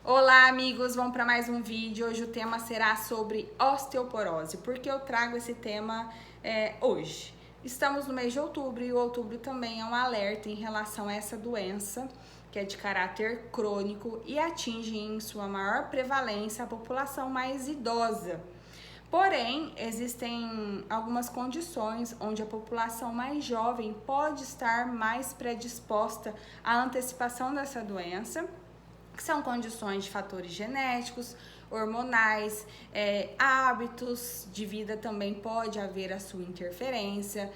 Olá, amigos, vamos para mais um vídeo. Hoje o tema será sobre osteoporose. Por que eu trago esse tema hoje? Estamos no mês de outubro e o outubro também é um alerta em relação a essa doença, que é de caráter crônico e atinge em sua maior prevalência a população mais idosa. Porém, existem algumas condições onde a população mais jovem pode estar mais predisposta à antecipação dessa doença, que são condições de fatores genéticos, hormonais, hábitos de vida também pode haver a sua interferência,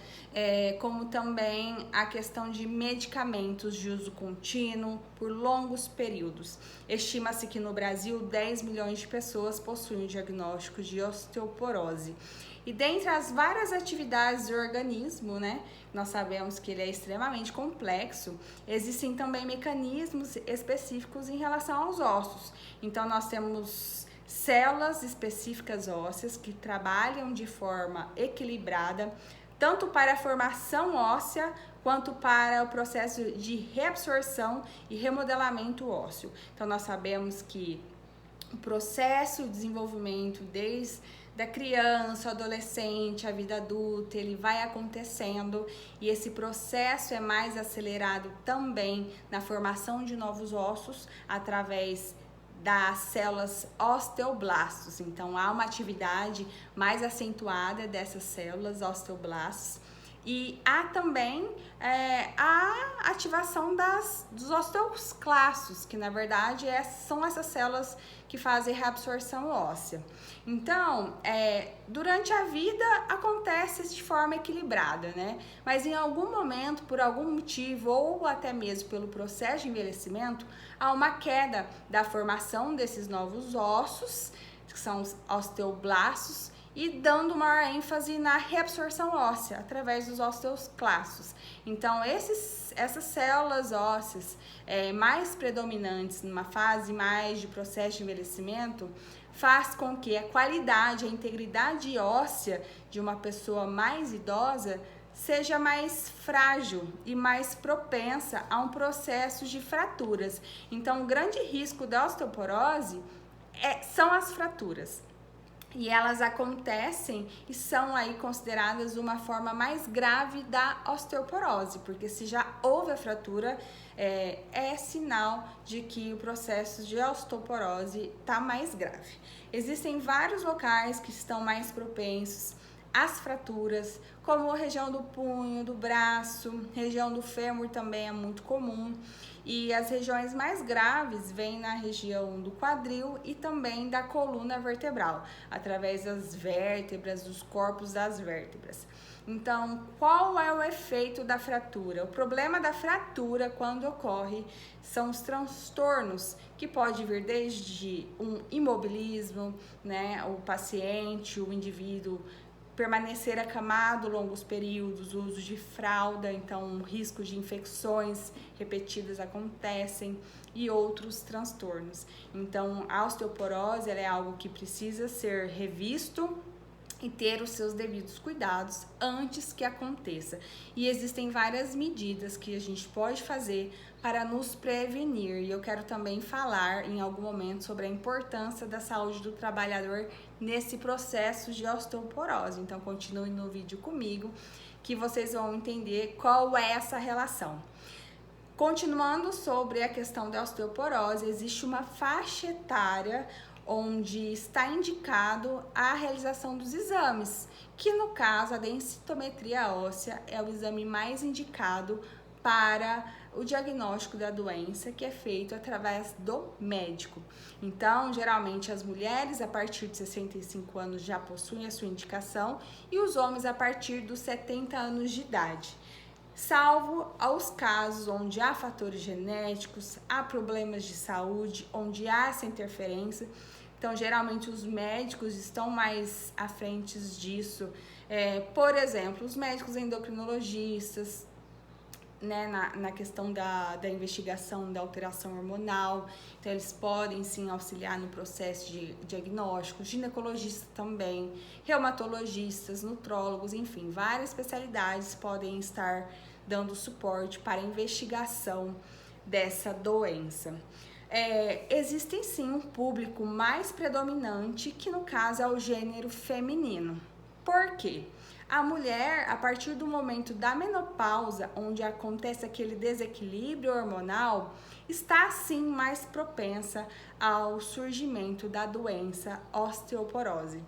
como também a questão de medicamentos de uso contínuo por longos períodos. Estima-se que no Brasil 10 milhões de pessoas possuem o diagnóstico de osteoporose. E dentre as várias atividades do organismo, nós sabemos que ele é extremamente complexo, existem também mecanismos específicos em relação aos ossos. Então, nós temos células específicas ósseas que trabalham de forma equilibrada, tanto para a formação óssea, quanto para o processo de reabsorção e remodelamento ósseo. Então, nós sabemos que o processo de desenvolvimento da criança, adolescente, a vida adulta, ele vai acontecendo e esse processo é mais acelerado também na formação de novos ossos através das células osteoblastos. Então, há uma atividade mais acentuada dessas células osteoblastos. E há também a ativação dos osteoclastos, que na verdade são essas células que fazem reabsorção óssea. Então, durante a vida acontece de forma equilibrada, Mas em algum momento, por algum motivo, ou até mesmo pelo processo de envelhecimento, há uma queda da formação desses novos ossos, que são os osteoblastos, e dando maior ênfase na reabsorção óssea através dos osteoclastos. Então, essas células ósseas mais predominantes numa fase mais de processo de envelhecimento faz com que a qualidade, a integridade óssea de uma pessoa mais idosa seja mais frágil e mais propensa a um processo de fraturas. Então, o grande risco da osteoporose são as fraturas. E elas acontecem e são aí consideradas uma forma mais grave da osteoporose, porque se já houve a fratura, é sinal de que o processo de osteoporose está mais grave. Existem vários locais que estão mais propensos às fraturas, como a região do punho, do braço, região do fêmur também é muito comum. E as regiões mais graves vêm na região do quadril e também da coluna vertebral, através das vértebras, dos corpos das vértebras. Então, qual é o efeito da fratura? O problema da fratura, quando ocorre, são os transtornos, que pode vir desde um imobilismo, o paciente, o indivíduo, permanecer acamado longos períodos, o uso de fralda, então risco de infecções repetidas acontecem e outros transtornos. Então, a osteoporose é algo que precisa ser revisto e ter os seus devidos cuidados antes que aconteça. E existem várias medidas que a gente pode fazer para nos prevenir. E eu quero também falar em algum momento sobre a importância da saúde do trabalhador nesse processo de osteoporose. Então, continue no vídeo comigo que vocês vão entender qual é essa relação. Continuando sobre a questão da osteoporose, existe uma faixa etária onde está indicado a realização dos exames, que no caso a densitometria óssea é o exame mais indicado para o diagnóstico da doença, que é feito através do médico. Então, geralmente as mulheres a partir de 65 anos já possuem a sua indicação e os homens a partir dos 70 anos de idade. Salvo aos casos onde há fatores genéticos, há problemas de saúde, onde há essa interferência. Então, geralmente, os médicos estão mais à frente disso. Por exemplo, os médicos endocrinologistas, na questão da investigação da alteração hormonal. Então, eles podem, sim, auxiliar no processo de diagnóstico. Ginecologistas também, reumatologistas, nutrólogos, enfim, várias especialidades podem estar dando suporte para a investigação dessa doença. existem sim um público mais predominante, que no caso é o gênero feminino. Por quê? A mulher, a partir do momento da menopausa, onde acontece aquele desequilíbrio hormonal, está sim mais propensa ao surgimento da doença osteoporose.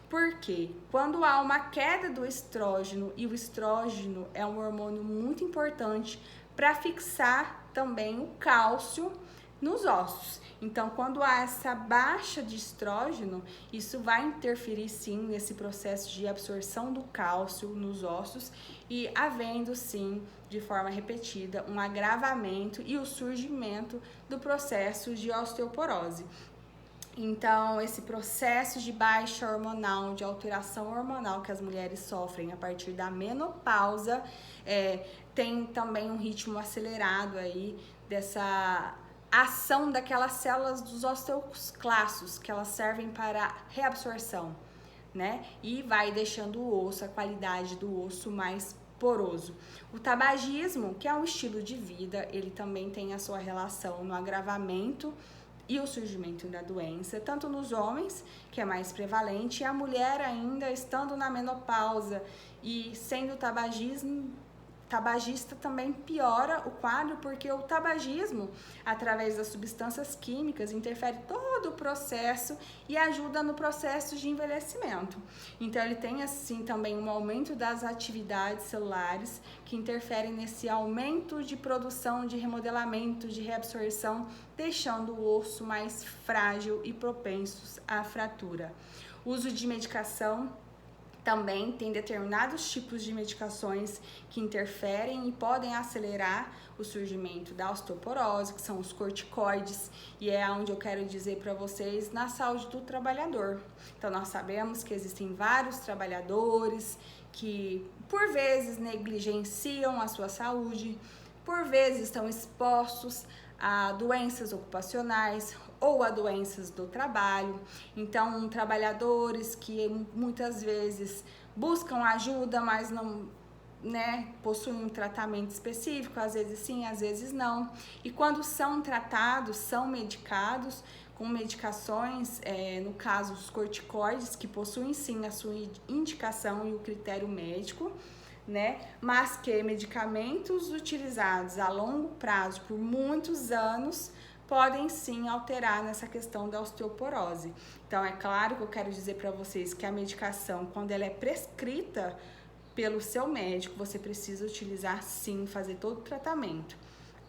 Porque quando há uma queda do estrógeno, e o estrógeno é um hormônio muito importante para fixar também o cálcio nos ossos. Então, quando há essa baixa de estrógeno, isso vai interferir sim nesse processo de absorção do cálcio nos ossos e havendo sim, de forma repetida, um agravamento e o surgimento do processo de osteoporose. Então, esse processo de baixa hormonal, de alteração hormonal que as mulheres sofrem a partir da menopausa, tem também um ritmo acelerado aí dessa ação daquelas células dos osteoclastos, que elas servem para reabsorção, né? E vai deixando o osso, a qualidade do osso mais poroso. O tabagismo, que é um estilo de vida, ele também tem a sua relação no agravamento e o surgimento da doença, tanto nos homens, que é mais prevalente, e a mulher ainda estando na menopausa e sendo tabagista também piora o quadro, porque o tabagismo, através das substâncias químicas, interfere todo o processo e ajuda no processo de envelhecimento. Então, ele tem assim também um aumento das atividades celulares que interferem nesse aumento de produção, de remodelamento, de reabsorção, deixando o osso mais frágil e propensos à fratura. O uso de medicação também tem determinados tipos de medicações que interferem e podem acelerar o surgimento da osteoporose, que são os corticoides, e é onde eu quero dizer para vocês na saúde do trabalhador. Então, nós sabemos que existem vários trabalhadores que, por vezes, negligenciam a sua saúde, por vezes estão expostos a doenças ocupacionais ou a doenças do trabalho. Então, trabalhadores que muitas vezes buscam ajuda, mas não, possuem um tratamento específico, às vezes sim, às vezes não. E quando são tratados, são medicados com medicações, no caso os corticoides, que possuem sim a sua indicação e o critério médico, mas que medicamentos utilizados a longo prazo por muitos anos podem sim alterar nessa questão da osteoporose. Então, é claro que eu quero dizer para vocês que a medicação, quando ela é prescrita pelo seu médico, você precisa utilizar sim, fazer todo o tratamento.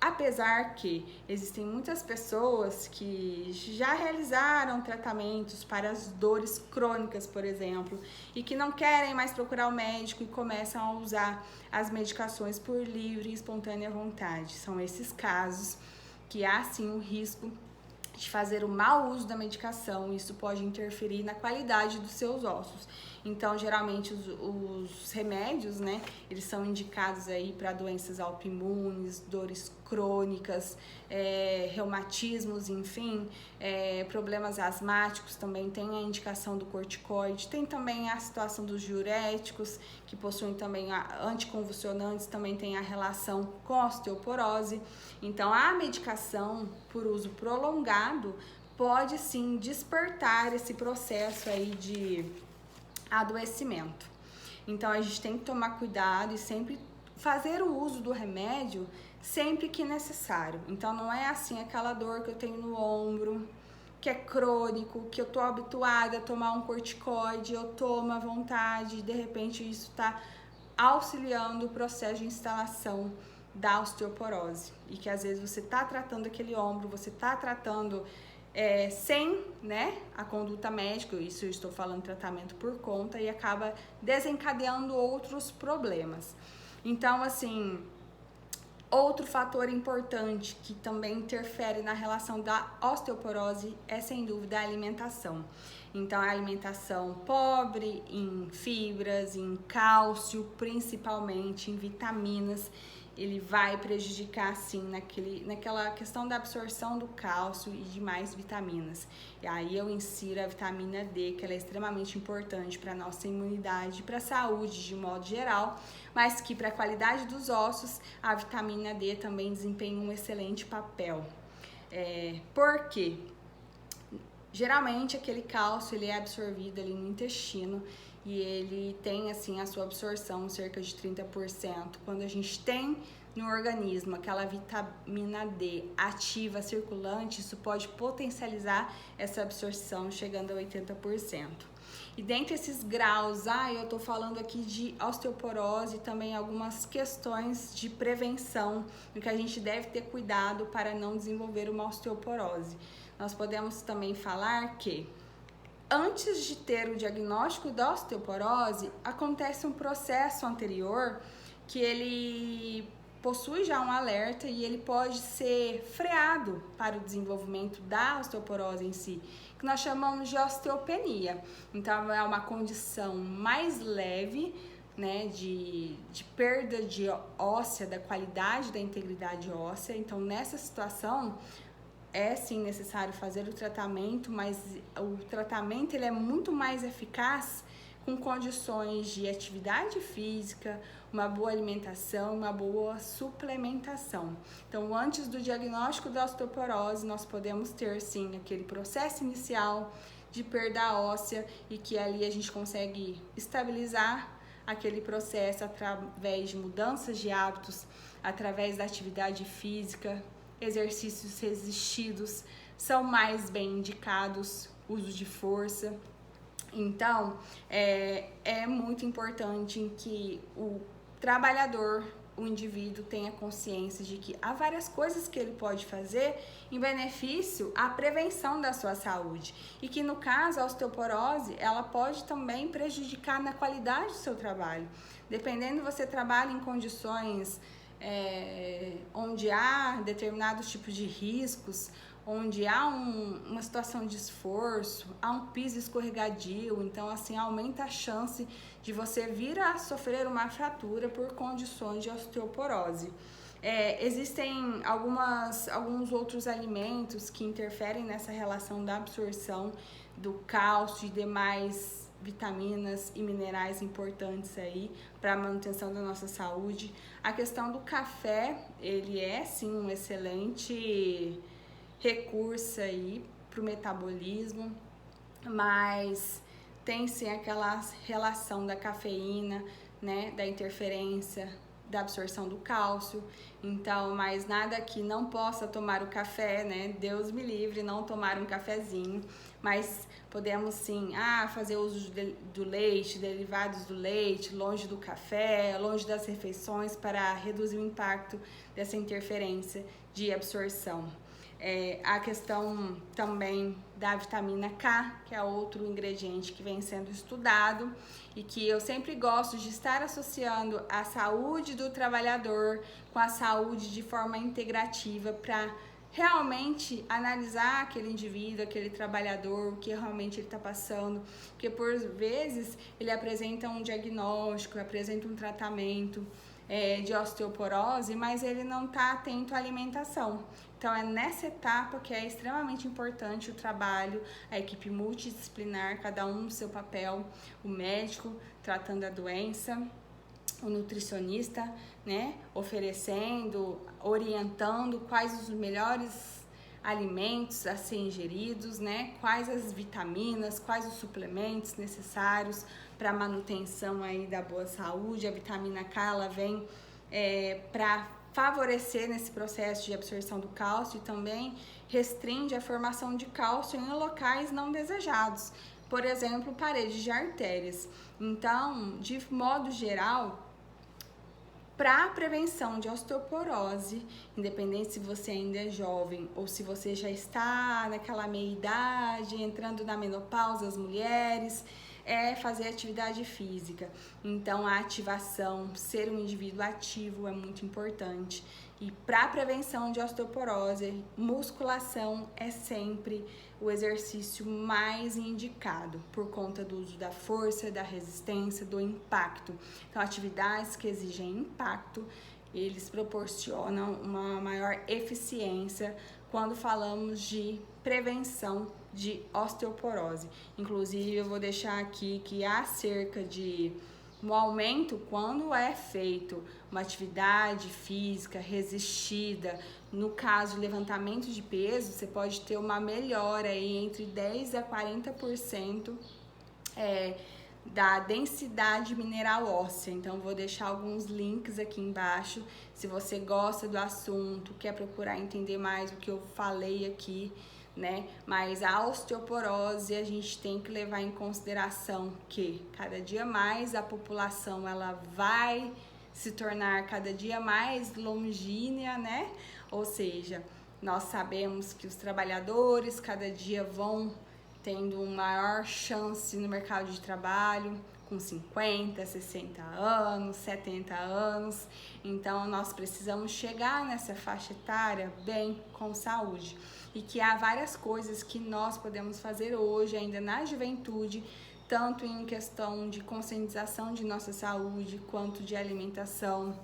Apesar que existem muitas pessoas que já realizaram tratamentos para as dores crônicas, por exemplo, e que não querem mais procurar o médico e começam a usar as medicações por livre e espontânea vontade. São esses casos que há sim o risco de fazer o mau uso da medicação. Isso pode interferir na qualidade dos seus ossos. Então, geralmente, os remédios, eles são indicados aí para doenças autoimunes, dores crônicas, reumatismos, enfim, problemas asmáticos, também tem a indicação do corticoide. Tem também a situação dos diuréticos, que possuem também anticonvulsionantes, também tem a relação com a osteoporose. Então, a medicação por uso prolongado pode sim despertar esse processo aí de adoecimento. Então, a gente tem que tomar cuidado e sempre fazer o uso do remédio sempre que necessário. Então, não é assim aquela dor que eu tenho no ombro, que é crônico, que eu tô habituada a tomar um corticoide, eu tomo à vontade, e de repente isso tá auxiliando o processo de instalação da osteoporose. E que às vezes você tá tratando aquele ombro, você tá tratando sem a conduta médica, isso eu estou falando tratamento por conta, e acaba desencadeando outros problemas. Então, assim, outro fator importante que também interfere na relação da osteoporose é, sem dúvida, a alimentação. Então, a alimentação pobre em fibras, em cálcio, principalmente em vitaminas, ele vai prejudicar, sim, naquela questão da absorção do cálcio e de mais vitaminas. E aí eu insiro a vitamina D, que ela é extremamente importante para a nossa imunidade, para a saúde de modo geral, mas que para a qualidade dos ossos, a vitamina D também desempenha um excelente papel. Por quê? Geralmente aquele cálcio ele é absorvido ali no intestino e ele tem assim a sua absorção cerca de 30%. Quando a gente tem no organismo aquela vitamina D ativa, circulante, isso pode potencializar essa absorção chegando a 80%. E dentre esses graus, eu tô falando aqui de osteoporose e também algumas questões de prevenção, no que a gente deve ter cuidado para não desenvolver uma osteoporose. Nós podemos também falar que antes de ter o diagnóstico da osteoporose, acontece um processo anterior que ele possui já um alerta e ele pode ser freado para o desenvolvimento da osteoporose em si, que nós chamamos de osteopenia. Então, é uma condição mais leve, né, de perda de óssea, da qualidade da integridade óssea. Então, nessa situação, é sim necessário fazer o tratamento, mas o tratamento ele é muito mais eficaz com condições de atividade física, uma boa alimentação, uma boa suplementação. Então, antes do diagnóstico da osteoporose, nós podemos ter sim aquele processo inicial de perda óssea e que ali a gente consegue estabilizar aquele processo através de mudanças de hábitos, através da atividade física, exercícios resistidos são mais bem indicados, uso de força. Então, é muito importante que o trabalhador, o indivíduo tenha consciência de que há várias coisas que ele pode fazer em benefício à prevenção da sua saúde e que no caso a osteoporose ela pode também prejudicar na qualidade do seu trabalho. Dependendo, você trabalha em condições onde há determinados tipos de riscos, onde há uma situação de esforço, há um piso escorregadio, então assim aumenta a chance de você vir a sofrer uma fratura por condições de osteoporose. Existem alguns outros alimentos que interferem nessa relação da absorção do cálcio e demais vitaminas e minerais importantes aí para a manutenção da nossa saúde. A questão do café, ele é sim um excelente recurso aí para o metabolismo, mas tem sim aquela relação da cafeína, né, da interferência da absorção do cálcio. Então, mas nada que não possa tomar o café, né? Deus me livre não tomar um cafezinho, mas podemos sim fazer uso do leite, derivados do leite, longe do café, longe das refeições para reduzir o impacto dessa interferência de absorção. A questão também da vitamina K, que é outro ingrediente que vem sendo estudado e que eu sempre gosto de estar associando a saúde do trabalhador com a saúde de forma integrativa para realmente analisar aquele indivíduo, aquele trabalhador, o que realmente ele está passando, porque por vezes ele apresenta um diagnóstico, apresenta um tratamento de osteoporose, mas ele não está atento à alimentação. Então é nessa etapa que é extremamente importante o trabalho, a equipe multidisciplinar, cada um no seu papel, o médico tratando a doença, o nutricionista, né, oferecendo, orientando quais os melhores alimentos a ser ingeridos, né, quais as vitaminas, quais os suplementos necessários para a manutenção aí da boa saúde. A vitamina K, ela vem para favorecer nesse processo de absorção do cálcio e também restringe a formação de cálcio em locais não desejados, por exemplo, paredes de artérias. Então, de modo geral, para a prevenção de osteoporose, independente se você ainda é jovem ou se você já está naquela meia-idade, entrando na menopausa, as mulheres, é fazer atividade física. Então, a ativação, ser um indivíduo ativo é muito importante. E para a prevenção de osteoporose, musculação é sempre o exercício mais indicado por conta do uso da força, da resistência, do impacto. Então, atividades que exigem impacto, eles proporcionam uma maior eficiência quando falamos de prevenção de osteoporose. Inclusive, eu vou deixar aqui que há cerca de Um aumento quando é feito uma atividade física resistida, no caso levantamento de peso, você pode ter uma melhora aí entre 10 a 40% da densidade mineral óssea. Então vou deixar alguns links aqui embaixo, se você gosta do assunto, quer procurar entender mais o que eu falei aqui, né? Mas a osteoporose a gente tem que levar em consideração que cada dia mais a população ela vai se tornar cada dia mais longínea, né? Ou seja, nós sabemos que os trabalhadores cada dia vão tendo maior chance no mercado de trabalho, com 50, 60 anos, 70 anos. Então, nós precisamos chegar nessa faixa etária bem, com saúde. E que há várias coisas que nós podemos fazer hoje, ainda na juventude, tanto em questão de conscientização de nossa saúde, quanto de alimentação,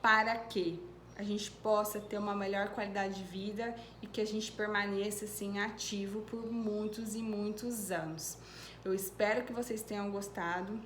para que a gente possa ter uma melhor qualidade de vida e que a gente permaneça assim ativo por muitos e muitos anos. Eu espero que vocês tenham gostado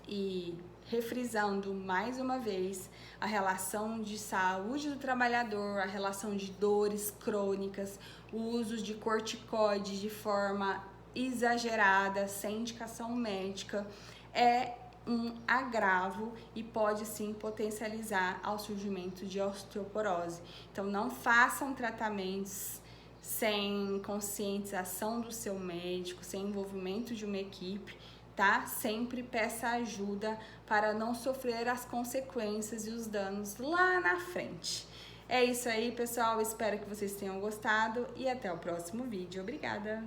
e refrisando mais uma vez a relação de saúde do trabalhador, a relação de dores crônicas, o uso de corticoides de forma exagerada, sem indicação médica, é um agravo e pode sim potencializar ao surgimento de osteoporose. Então não façam tratamentos sem conscientização do seu médico, sem envolvimento de uma equipe, tá? Sempre peça ajuda para não sofrer as consequências e os danos lá na frente. É isso aí, pessoal. Espero que vocês tenham gostado e até o próximo vídeo. Obrigada!